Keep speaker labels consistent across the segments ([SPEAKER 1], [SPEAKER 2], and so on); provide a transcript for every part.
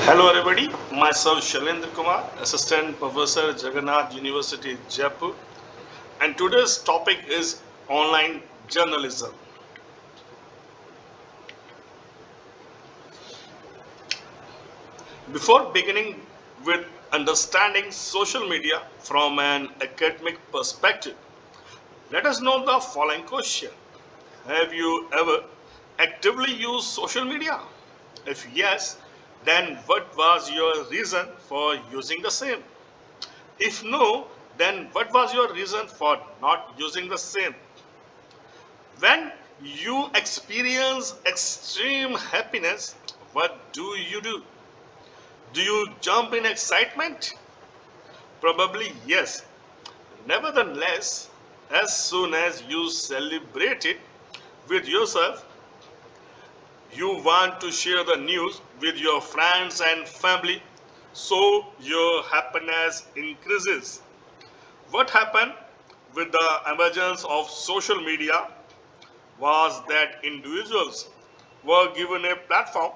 [SPEAKER 1] Hello everybody, myself Shailender Kumar, Assistant Professor Jagan Nath University, Jaipur, and today's topic is online journalism. Before beginning with understanding social media from an academic perspective, let us know the following question. Have you ever actively used social media? If yes, then what was your reason for using the same? If no, then what was your reason for not using the same? When you experience extreme happiness, what do you do? Do you jump in excitement? Probably yes. Nevertheless, as soon as you celebrate it with yourself, you want to share the news with your friends and family, so your happiness increases. What happened with the emergence of social media was that individuals were given a platform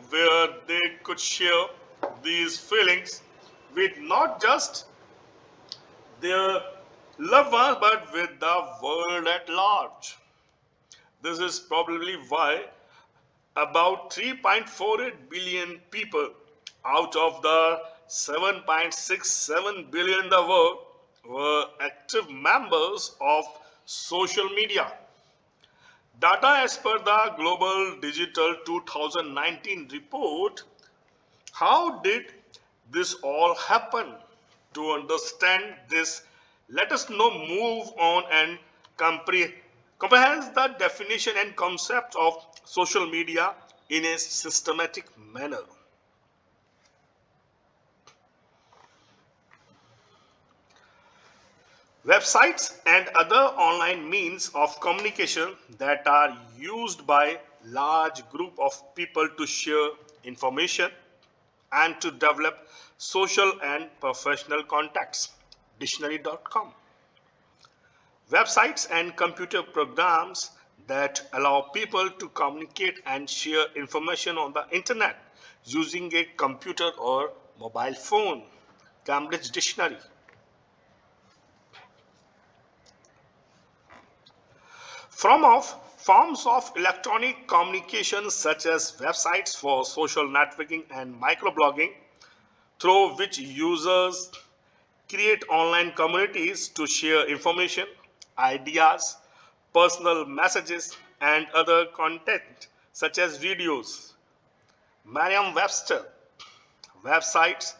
[SPEAKER 1] where they could share these feelings with not just their loved ones but with the world at large. This is probably why about 3.48 billion people out of the 7.67 billion in the world were active members of social media. Data as per the Global Digital 2019 report. How did this all happen? To understand this, let us now move on and comprehend the definition and concept of social media in a systematic manner. Websites and other online means of communication that are used by large group of people to share information and to develop social and professional contacts. Dictionary.com. Websites and computer programs that allow people to communicate and share information on the internet using a computer or mobile phone. Cambridge Dictionary. Forms of electronic communication such as websites for social networking and microblogging, through which users create online communities to share information, ideas, personal messages, and other content such as videos. Merriam-Webster, websites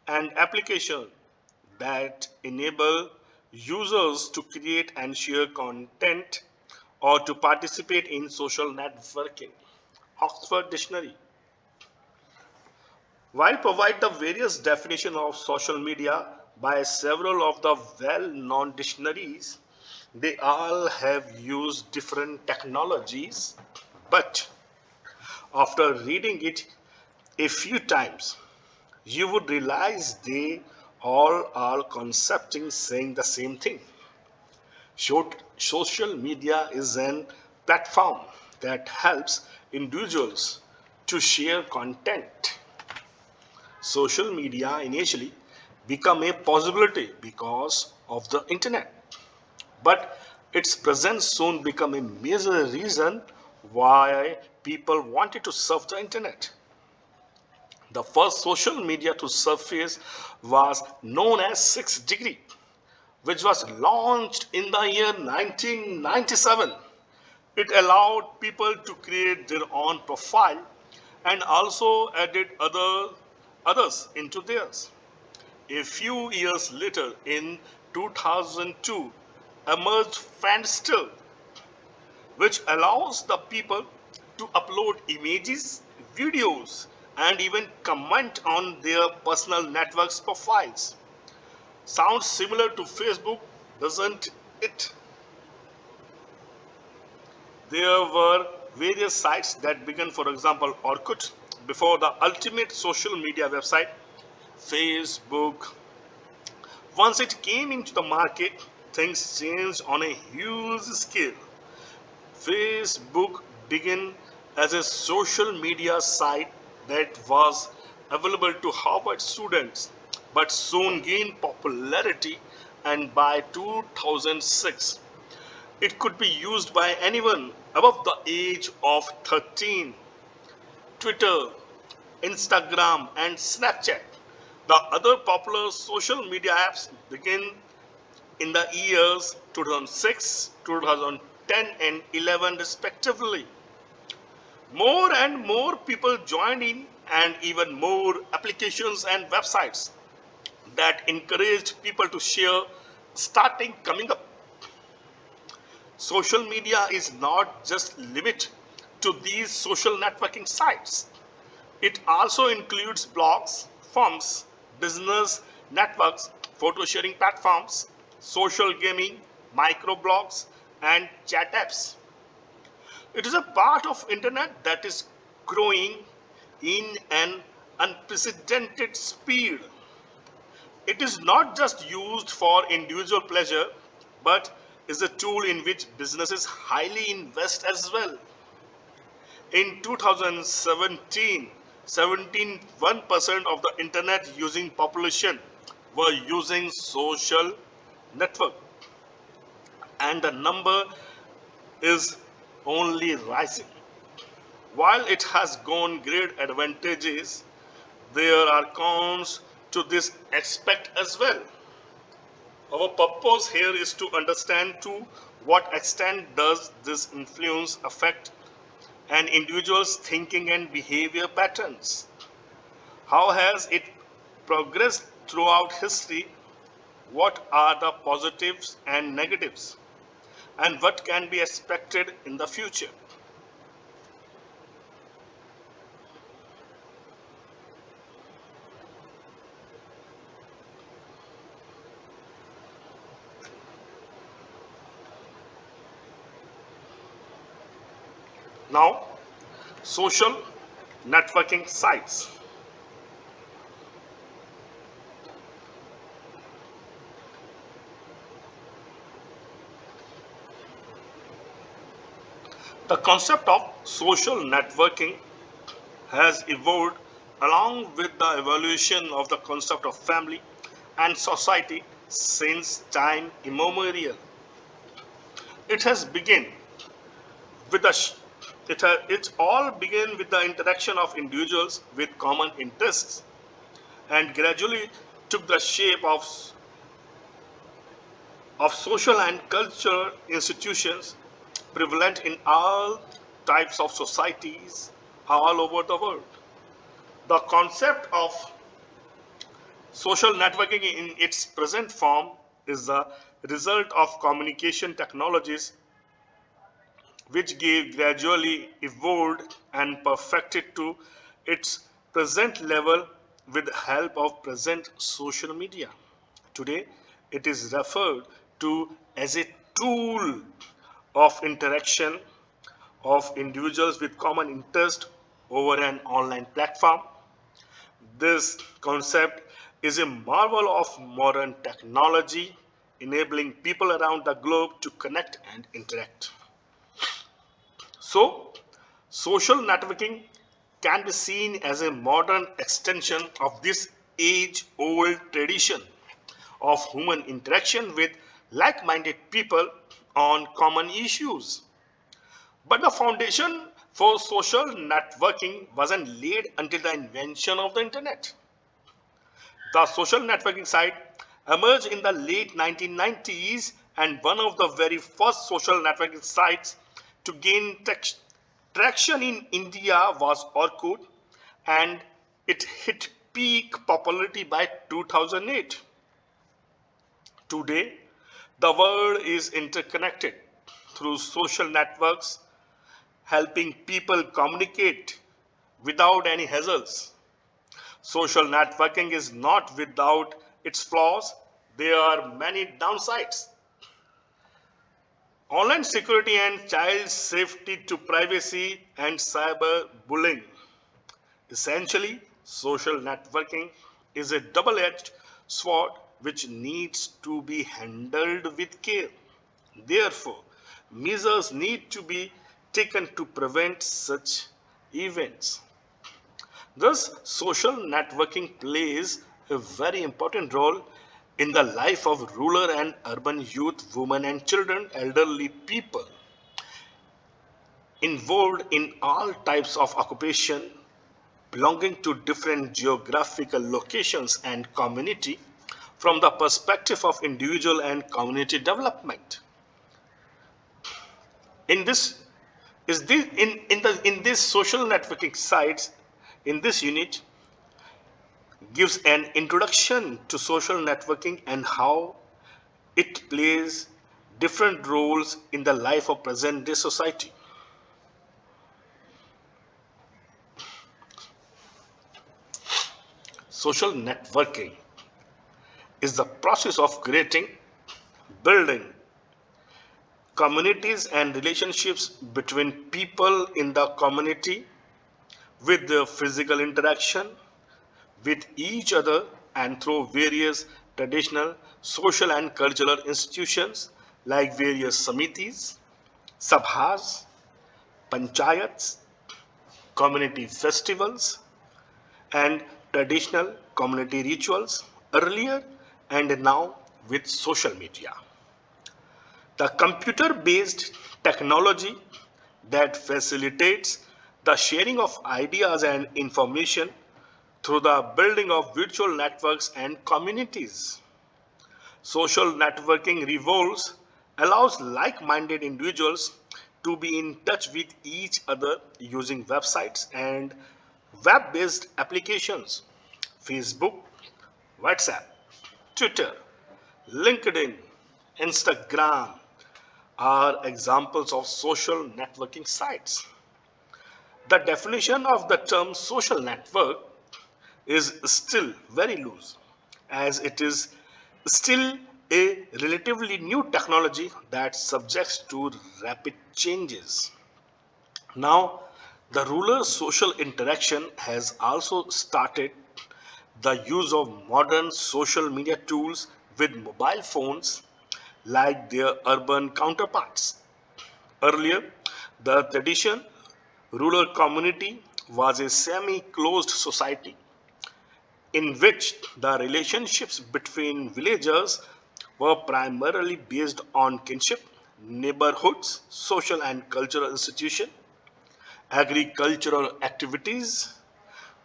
[SPEAKER 1] and applications that enable users to create and share content or to participate in social networking. Oxford Dictionary. While provide the various definitions of social media by several of the well-known dictionaries, they all have used different technologies, but after reading it a few times, you would realize they all are concepting saying the same thing. Social media is an platform that helps individuals to share content. Social media initially became a possibility because of the internet, but its presence soon became a major reason why people wanted to surf the internet. The first social media to surface was known as 6 Degree, which was launched in the year 1997. It allowed people to create their own profile and also added others into theirs. A few years later, in 2002, emerged Friendster, which allows the people to upload images, videos, and even comment on their personal networks profiles. Sounds similar to Facebook, doesn't it? There were various sites that began, for example, Orkut, before the ultimate social media website, Facebook. Once it came into the market, things changed on a huge scale. Facebook began as a social media site that was available to Harvard students, but soon gained popularity, and by 2006 it could be used by anyone above the age of 13. Twitter, Instagram, and Snapchat, the other popular social media apps, began in the years 2006, 2010, and 11 respectively. More and more people joined in, and even more applications and websites that encouraged people to share starting coming up. Social media is not just limited to these social networking sites. It also includes blogs, forums, business networks, photo sharing platforms, social gaming, microblogs, and chat apps. It is a part of internet that is growing in an unprecedented speed. It is not just used for individual pleasure, but is a tool in which businesses highly invest as well. In 2017, 71% of the internet using population were using social network, and the number is only rising. While it has gone great advantages, there are cons to this aspect as well. Our purpose here is to understand to what extent does this influence affect an individual's thinking and behavior patterns. How has it progressed throughout history? What are the positives and negatives? And what can be expected in the future? Now, social networking sites. The concept of social networking has evolved along with the evolution of the concept of family and society since time immemorial. It has begun with the it all began with the interaction of individuals with common interests and gradually took the shape of social and cultural institutions prevalent in all types of societies all over the world. The concept of social networking in its present form is the result of communication technologies which gave gradually evolved and perfected to its present level with the help of present social media. Today, it is referred to as a tool of interaction of individuals with common interest over an online platform. This concept is a marvel of modern technology, enabling people around the globe to connect and interact. So, social networking can be seen as a modern extension of this age old tradition of human interaction with like minded people on common issues. But the foundation for social networking wasn't laid until the invention of the internet. The social networking site emerged in the late 1990s, and one of the very first social networking sites to gain traction in India was Orkut, and it hit peak popularity by 2008. Today, the world is interconnected through social networks, helping people communicate without any hassles. Social networking is not without its flaws. There are many downsides. Online security and child safety to privacy and cyber bullying. Essentially, social networking is a double edged sword which needs to be handled with care. Therefore, measures need to be taken to prevent such events. Thus, social networking plays a very important role in the life of rural and urban youth, women and children, elderly people involved in all types of occupation belonging to different geographical locations and community from the perspective of individual and community development. In this is this in this social networking sites in this unit gives an introduction to social networking and how it plays different roles in the life of present day society. Social networking is the process of creating, building communities and relationships between people in the community with the physical interaction with each other and through various traditional social and cultural institutions like various samitis, sabhas, panchayats, community festivals, and traditional community rituals earlier and now with social media. The computer based technology that facilitates the sharing of ideas and information through the building of virtual networks and communities. Social networking revolves allows like-minded individuals to be in touch with each other using websites and web-based applications. Facebook, WhatsApp, Twitter, LinkedIn, Instagram are examples of social networking sites. The definition of the term social network is still very loose, as it is still a relatively new technology that subjects to rapid changes. Now, the rural social interaction has also started the use of modern social media tools with mobile phones like their urban counterparts. Earlier, the tradition rural community was a semi closed society in which the relationships between villagers were primarily based on kinship, neighborhoods, social and cultural institutions, agricultural activities,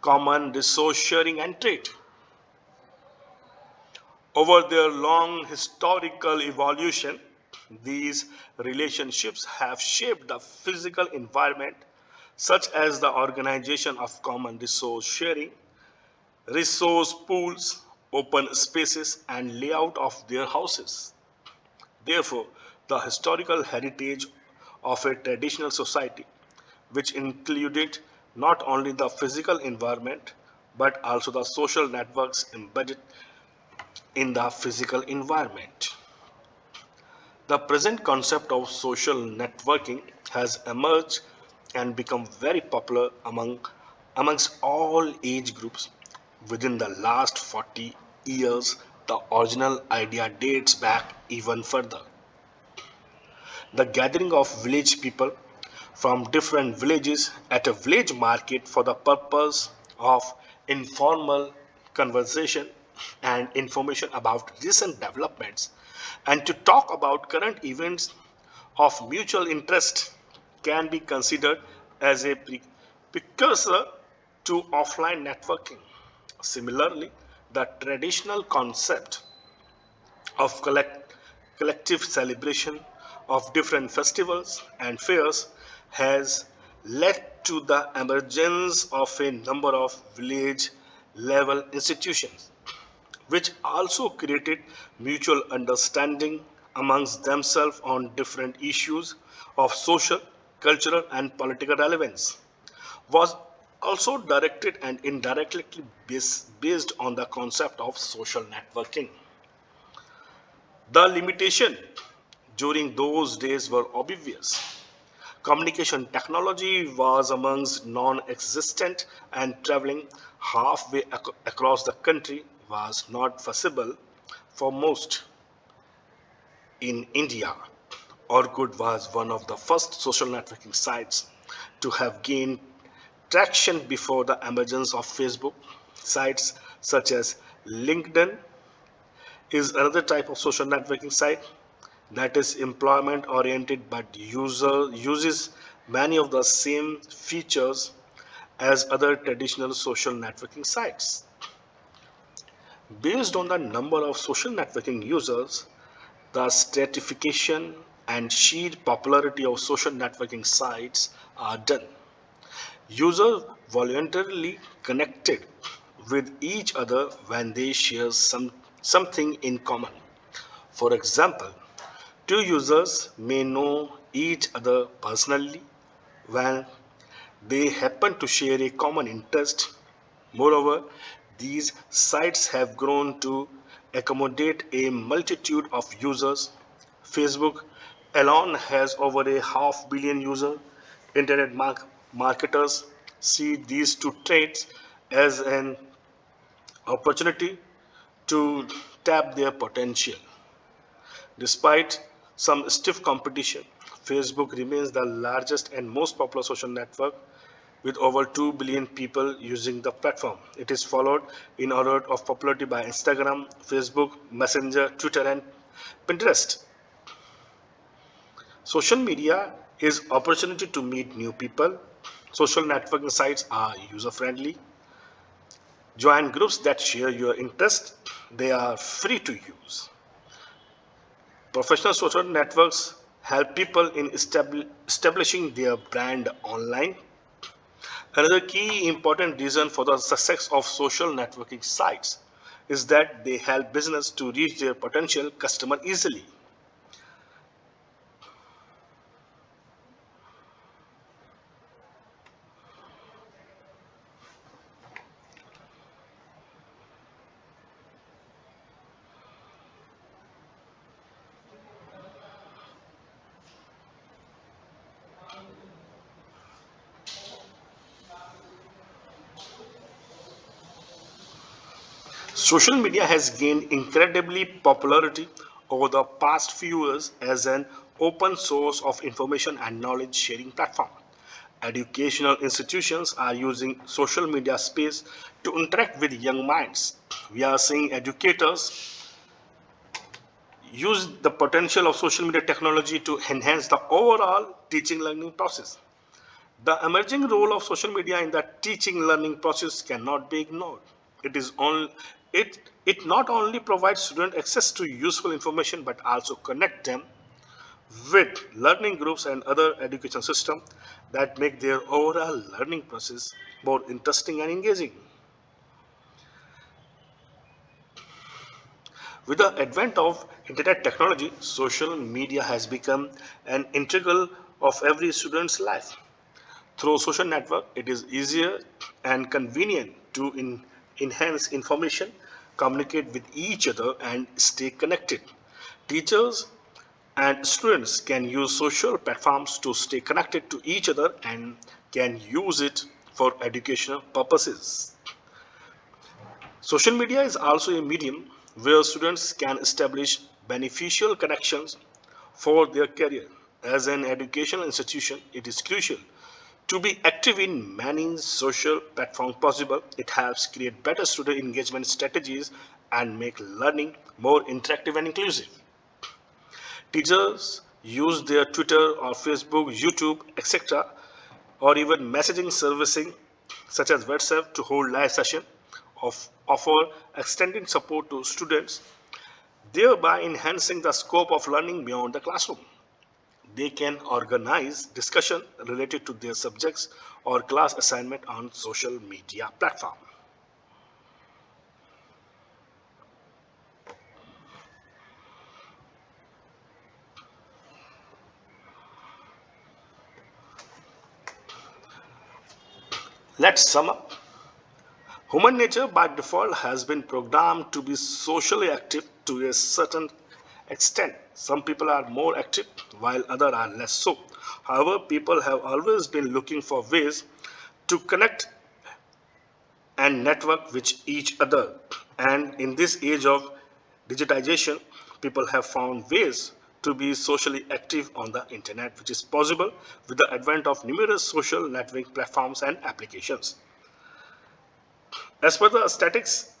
[SPEAKER 1] common resource sharing and trade. Over their long historical evolution, these relationships have shaped the physical environment, such as the organization of common resource sharing, resource pools, open spaces, and layout of their houses. Therefore, the historical heritage of a traditional society, which included not only the physical environment but also the social networks embedded in the physical environment. The present concept of social networking has emerged and become very popular amongst all age groups within the last 40 years. The original idea dates back even further. The gathering of village people from different villages at a village market for the purpose of informal conversation and information about recent developments and to talk about current events of mutual interest can be considered as a precursor to offline networking. Similarly, the traditional concept of collective celebration of different festivals and fairs has led to the emergence of a number of village level institutions which also created mutual understanding amongst themselves on different issues of social, cultural, and political relevance, was also directed and indirectly based on the concept of social networking. The limitation during those days were obvious. Communication technology was amongst non-existent and traveling halfway across the country was not feasible for most. In India, Orkut was one of the first social networking sites to have gained traction before the emergence of Facebook. Sites such as LinkedIn is another type of social networking site that is employment oriented but uses many of the same features as other traditional social networking sites. Based on the number of social networking users, the stratification and sheer popularity of social networking sites are done. Users voluntarily connected with each other when they share something in common. For example, two users may know each other personally when they happen to share a common interest. Moreover, these sites have grown to accommodate a multitude of users. Facebook alone has over a half billion users. Internet marketers see these two traits as an opportunity to tap their potential. Despite some stiff competition, Facebook remains the largest and most popular social network with over 2 billion people using the platform. It is followed in order of popularity by Instagram, Facebook, Messenger, Twitter, and Pinterest. Social media is opportunity to meet new people. Social networking sites are user friendly. Join groups that share your interest. They are free to use. Professional social networks help people in establishing their brand online. Another key important reason for the success of social networking sites is that they help business to reach their potential customer easily. Social media has gained incredibly popularity over the past few years as an open source of information and knowledge sharing platform. Educational institutions are using social media space to interact with young minds. We are seeing educators use the potential of social media technology to enhance the overall teaching learning process. The emerging role of social media in the teaching learning process cannot be ignored. It is only it not only provides students access to useful information but also connect them with learning groups and other education systems that make their overall learning process more interesting and engaging. With the advent of internet technology, social media has become an integral of every student's life. Through social network, it is easier and convenient to enhance information, communicate with each other, and stay connected. Teachers and students can use social platforms to stay connected to each other and can use it for educational purposes. Social media is also a medium where students can establish beneficial connections for their career. As an educational institution, it is crucial to be active in many social platforms possible. It helps create better student engagement strategies and make learning more interactive and inclusive. Teachers use their Twitter or Facebook, YouTube, etc., or even messaging servicing such as WhatsApp to hold live session of offer extending support to students, thereby enhancing the scope of learning beyond the classroom. They can organize discussion related to their subjects or class assignment on social media platform. Let's sum up. Human nature by default has been programmed to be socially active to a certain extent. Some people are more active while others are less so. However, people have always been looking for ways to connect and network with each other. And in this age of digitization, people have found ways to be socially active on the internet, which is possible with the advent of numerous social networking platforms and applications. As per the statistics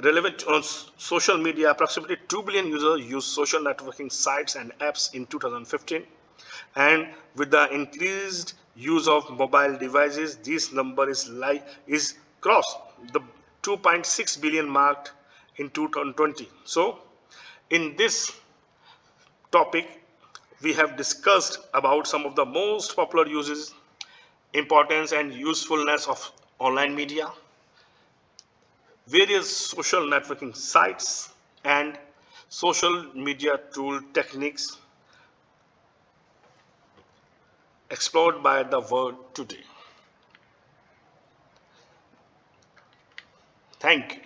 [SPEAKER 1] relevant on social media, approximately 2 billion users use social networking sites and apps in 2015. And with the increased use of mobile devices, this number is crossed the 2.6 billion mark in 2020. So, in this topic, we have discussed about some of the most popular uses, importance and usefulness of online media, various social networking sites, and social media tool techniques explored by the world today. Thank you.